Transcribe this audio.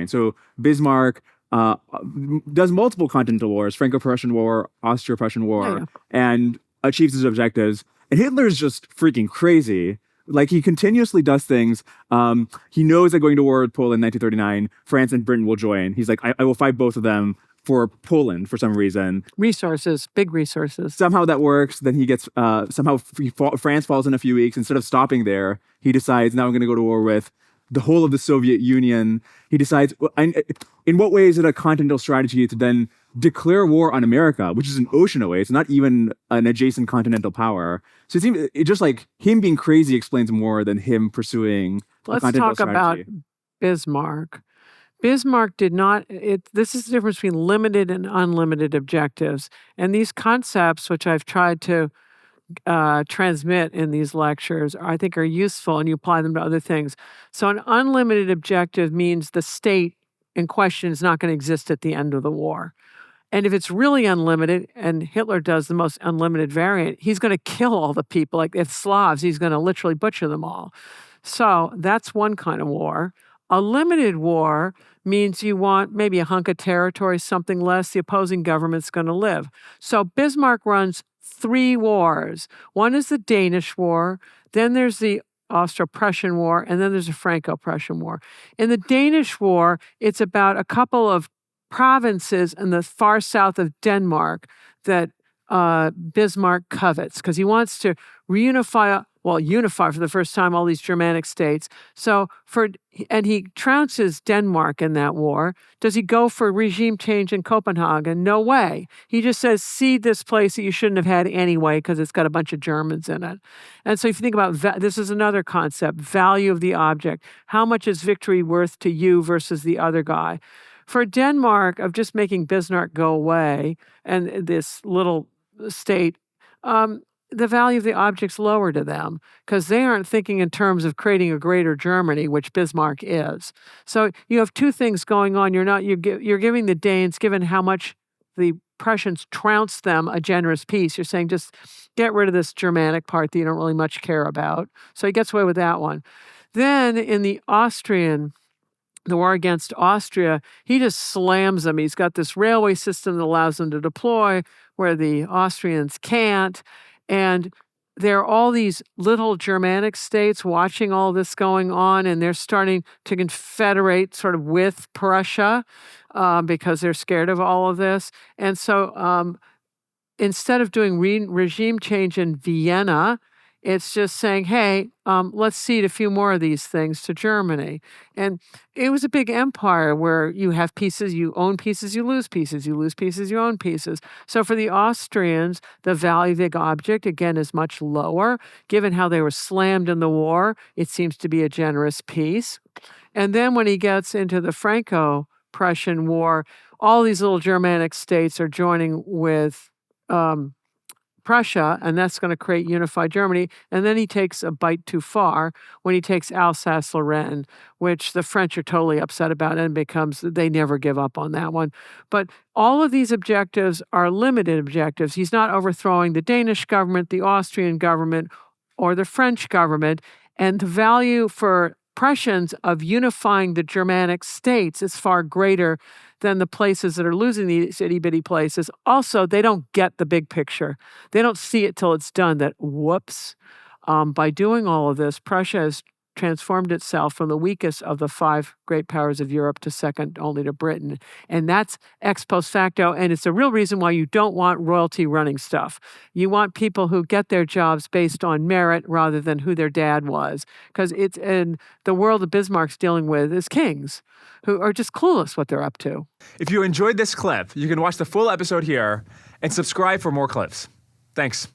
So Bismarck does multiple continental wars, Franco-Prussian War, Austro-Prussian War, and achieves his objectives. And Hitler's just freaking crazy. Like, he continuously does things. He knows that going to war with Poland in 1939, France and Britain will join. He's like, I will fight both of them for Poland for some reason. Resources, big resources. Somehow that works. Then he gets, France falls in a few weeks. Instead of stopping there, he decides, now I'm going to go to war with the whole of the Soviet Union. He decides, in what way is it a continental strategy to then declare war on America, which is an ocean away? It's not even an adjacent continental power. So it seems just like him being crazy explains more than him pursuing a continental strategy. Let's talk about Bismarck. Bismarck did not, this is the difference between limited and unlimited objectives. And these concepts, which I've tried to transmit in these lectures, I think are useful, and you apply them to other things. So an unlimited objective means the state in question is not going to exist at the end of the war. And if it's really unlimited, and Hitler does the most unlimited variant, he's going to kill all the people. Like, if Slavs, he's going to literally butcher them all. So that's one kind of war. A limited war means you want maybe a hunk of territory, something less. The opposing government's going to live. So Bismarck runs 3 wars. One is the Danish War, then there's the Austro-Prussian War, and then there's the Franco-Prussian War. In the Danish War, it's about a couple of provinces in the far south of Denmark that Bismarck covets, because he wants to unify for the first time all these Germanic states. And he trounces Denmark in that war. Does he go for regime change in Copenhagen? No way. He just says, cede this place that you shouldn't have had anyway because it's got a bunch of Germans in it. And so if you think about, this is another concept, value of the object. How much is victory worth to you versus the other guy? For Denmark, of just making Bismarck go away and this little state, the value of the object's lower to them because they aren't thinking in terms of creating a greater Germany, which Bismarck is. So you have 2 things going on. You're giving the Danes, given how much the Prussians trounced them, a generous peace. You're saying just get rid of this Germanic part that you don't really much care about. So he gets away with that one. Then in the war against Austria, he just slams them. He's got this railway system that allows them to deploy where the Austrians can't. And there are all these little Germanic states watching all this going on, and they're starting to confederate sort of with Prussia because they're scared of all of this. And so instead of doing regime change in Vienna, it's just saying, hey, let's cede a few more of these things to Germany. And it was a big empire where you have pieces, you own pieces, you lose pieces, you lose pieces, you own pieces. So for the Austrians, the value of the object, again, is much lower. Given how they were slammed in the war, it seems to be a generous peace. And then when he gets into the Franco-Prussian War, all these little Germanic states are joining with Prussia, and that's going to create unified Germany. And then he takes a bite too far when he takes Alsace-Lorraine, which the French are totally upset about, and they never give up on that one. But all of these objectives are limited objectives. He's not overthrowing the Danish government, the Austrian government, or the French government. And the value for Prussians of unifying the Germanic states is far greater than the places that are losing these itty-bitty places. Also, they don't get the big picture. They don't see it till it's done, that whoops. By doing all of this, Prussia has transformed itself from the weakest of the 5 great powers of Europe to second only to Britain. And that's ex post facto, and it's a real reason why you don't want royalty running stuff. You want people who get their jobs based on merit rather than who their dad was. Because it's in the world that Bismarck's dealing with is kings who are just clueless what they're up to. If you enjoyed this clip, you can watch the full episode here and subscribe for more clips. Thanks.